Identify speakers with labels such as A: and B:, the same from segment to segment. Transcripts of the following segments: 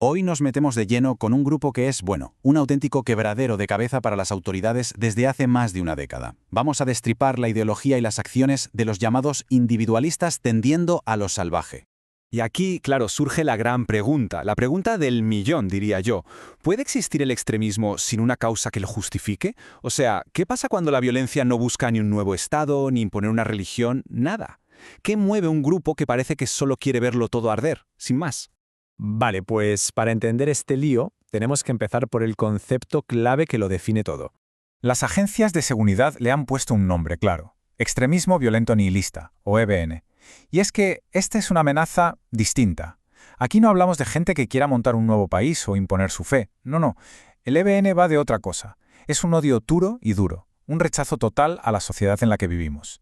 A: Hoy nos metemos de lleno con un grupo que es, bueno, un auténtico quebradero de cabeza para las autoridades desde hace más de una década. Vamos a destripar la ideología y las acciones de los llamados individualistas tendiendo a lo salvaje.
B: Y aquí, claro, surge la gran pregunta, la pregunta del millón, diría yo. ¿Puede existir el extremismo sin una causa que lo justifique? O sea, ¿qué pasa cuando la violencia no busca ni un nuevo Estado, ni imponer una religión, nada? ¿Qué mueve un grupo que parece que solo quiere verlo todo arder, sin más?
C: Vale, pues para entender este lío, tenemos que empezar por el concepto clave que lo define todo.
D: Las agencias de seguridad le han puesto un nombre claro: extremismo violento nihilista, o EVN. Y es que esta es una amenaza distinta. Aquí no hablamos de gente que quiera montar un nuevo país o imponer su fe. No. El EVN va de otra cosa. Es un odio puro y duro, un rechazo total a la sociedad en la que vivimos.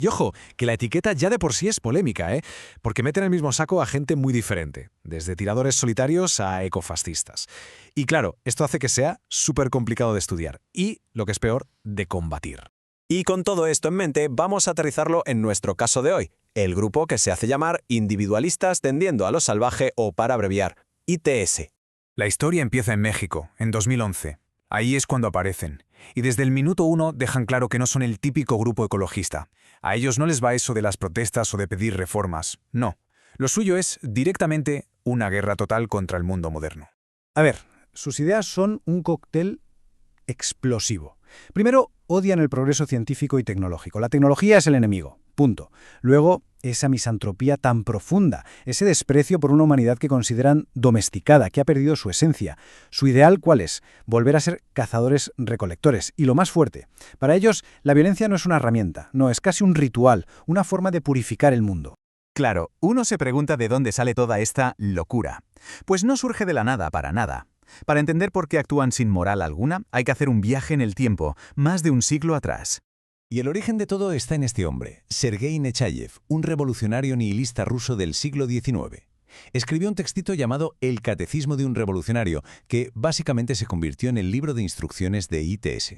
E: Y ojo, que la etiqueta ya de por sí es polémica, ¿eh? Porque mete en el mismo saco a gente muy diferente, desde tiradores solitarios a ecofascistas. Y claro, esto hace que sea súper complicado de estudiar y, lo que es peor, de combatir. Y con todo esto en mente, vamos a aterrizarlo en nuestro caso de hoy, el grupo que se hace llamar Individualistas Tendiendo a lo Salvaje, o para abreviar, ITS.
D: La historia empieza en México, en 2011. Ahí es cuando aparecen. Y desde el minuto 1 dejan claro que no son el típico grupo ecologista. A ellos no les va eso de las protestas o de pedir reformas. No. Lo suyo es, directamente, una guerra total contra el mundo moderno.
F: A ver, sus ideas son un cóctel explosivo. Primero, odian el progreso científico y tecnológico. La tecnología es el enemigo. Punto. Luego, esa misantropía tan profunda, ese desprecio por una humanidad que consideran domesticada, que ha perdido su esencia. ¿Su ideal cuál es? Volver a ser cazadores-recolectores. Y lo más fuerte, para ellos la violencia no es una herramienta, no, es casi un ritual, una forma de purificar el mundo.
A: Claro, uno se pregunta de dónde sale toda esta locura. Pues no surge de la nada para nada. Para entender por qué actúan sin moral alguna, hay que hacer un viaje en el tiempo, más de un siglo atrás.
G: Y el origen de todo está en este hombre, Sergei Nechayev, un revolucionario nihilista ruso del siglo XIX. Escribió un textito llamado El Catecismo de un Revolucionario, que básicamente se convirtió en el libro de instrucciones de ITS.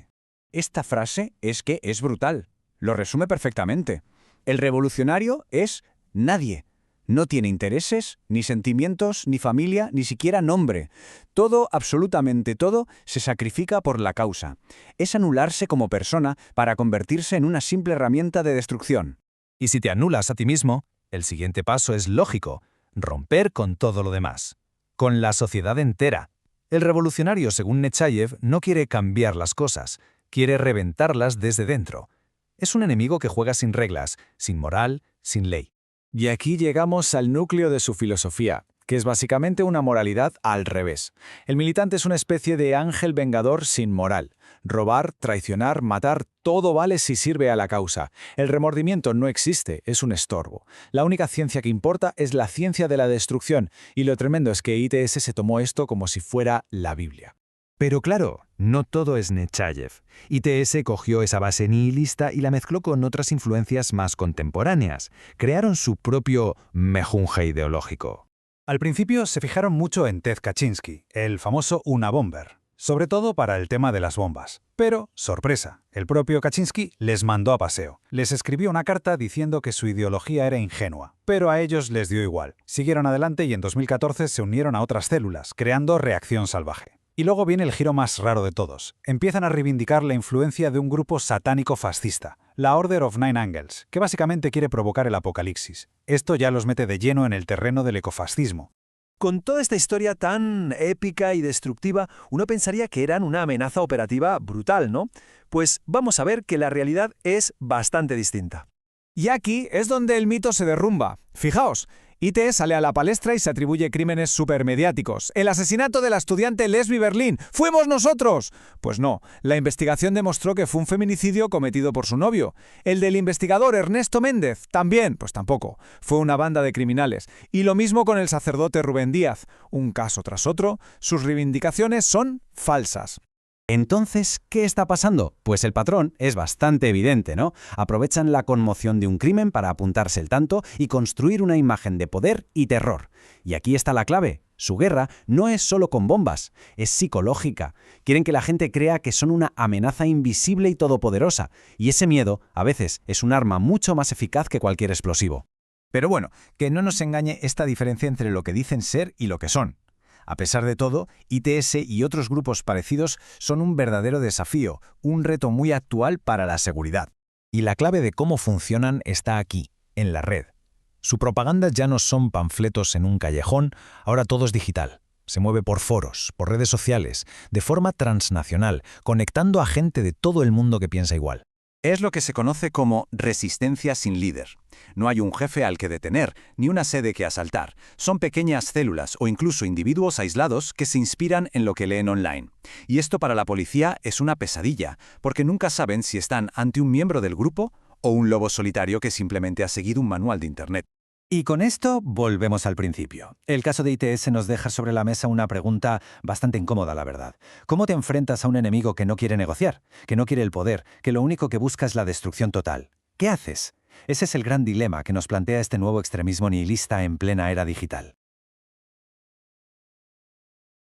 C: Esta frase es brutal. Lo resume perfectamente. El revolucionario es nadie. No tiene intereses, ni sentimientos, ni familia, ni siquiera nombre. Todo, absolutamente todo, se sacrifica por la causa. Es anularse como persona para convertirse en una simple herramienta de destrucción.
H: Y si te anulas a ti mismo, el siguiente paso es lógico: romper con todo lo demás. Con la sociedad entera. El revolucionario, según Nechayev, no quiere cambiar las cosas, quiere reventarlas desde dentro. Es un enemigo que juega sin reglas, sin moral, sin ley.
C: Y aquí llegamos al núcleo de su filosofía, que es básicamente una moralidad al revés. El militante es una especie de ángel vengador sin moral. Robar, traicionar, matar, todo vale si sirve a la causa. El remordimiento no existe, es un estorbo. La única ciencia que importa es la ciencia de la destrucción, y lo tremendo es que ITS se tomó esto como si fuera la Biblia.
H: Pero claro, no todo es Nechayev. ITS cogió esa base nihilista y la mezcló con otras influencias más contemporáneas. Crearon su propio mejunje ideológico.
D: Al principio se fijaron mucho en Ted Kaczynski, el famoso Unabomber, sobre todo para el tema de las bombas. Pero, sorpresa, el propio Kaczynski les mandó a paseo. Les escribió una carta diciendo que su ideología era ingenua, pero a ellos les dio igual. Siguieron adelante y en 2014 se unieron a otras células, creando Reacción Salvaje. Y luego viene el giro más raro de todos. Empiezan a reivindicar la influencia de un grupo satánico fascista, la Order of Nine Angels, que básicamente quiere provocar el apocalipsis. Esto ya los mete de lleno en el terreno del ecofascismo.
E: Con toda esta historia tan épica y destructiva, uno pensaría que eran una amenaza operativa brutal, ¿no? Pues vamos a ver que la realidad es bastante distinta.
C: Y aquí es donde el mito se derrumba. Fijaos, ITS sale a la palestra y se atribuye crímenes supermediáticos. El asesinato de la estudiante Lesbi Berlín. ¡Fuimos nosotros! Pues no, la investigación demostró que fue un feminicidio cometido por su novio. El del investigador Ernesto Méndez, también, pues tampoco. Fue una banda de criminales. Y lo mismo con el sacerdote Rubén Díaz. Un caso tras otro, sus reivindicaciones son falsas.
A: Entonces, ¿qué está pasando? Pues el patrón es bastante evidente, ¿no? Aprovechan la conmoción de un crimen para apuntarse el tanto y construir una imagen de poder y terror. Y aquí está la clave. Su guerra no es solo con bombas, es psicológica. Quieren que la gente crea que son una amenaza invisible y todopoderosa. Y ese miedo, a veces, es un arma mucho más eficaz que cualquier explosivo.
D: Pero bueno, que no nos engañe esta diferencia entre lo que dicen ser y lo que son.
H: A pesar de todo, ITS y otros grupos parecidos son un verdadero desafío, un reto muy actual para la seguridad. Y la clave de cómo funcionan está aquí, en la red. Su propaganda ya no son panfletos en un callejón, ahora todo es digital. Se mueve por foros, por redes sociales, de forma transnacional, conectando a gente de todo el mundo que piensa igual.
B: Es lo que se conoce como resistencia sin líder. No hay un jefe al que detener, ni una sede que asaltar. Son pequeñas células o incluso individuos aislados que se inspiran en lo que leen online. Y esto para la policía es una pesadilla, porque nunca saben si están ante un miembro del grupo o un lobo solitario que simplemente ha seguido un manual de Internet.
A: Y con esto volvemos al principio. El caso de ITS nos deja sobre la mesa una pregunta bastante incómoda, la verdad. ¿Cómo te enfrentas a un enemigo que no quiere negociar, que no quiere el poder, que lo único que busca es la destrucción total? ¿Qué haces? Ese es el gran dilema que nos plantea este nuevo extremismo nihilista en plena era digital.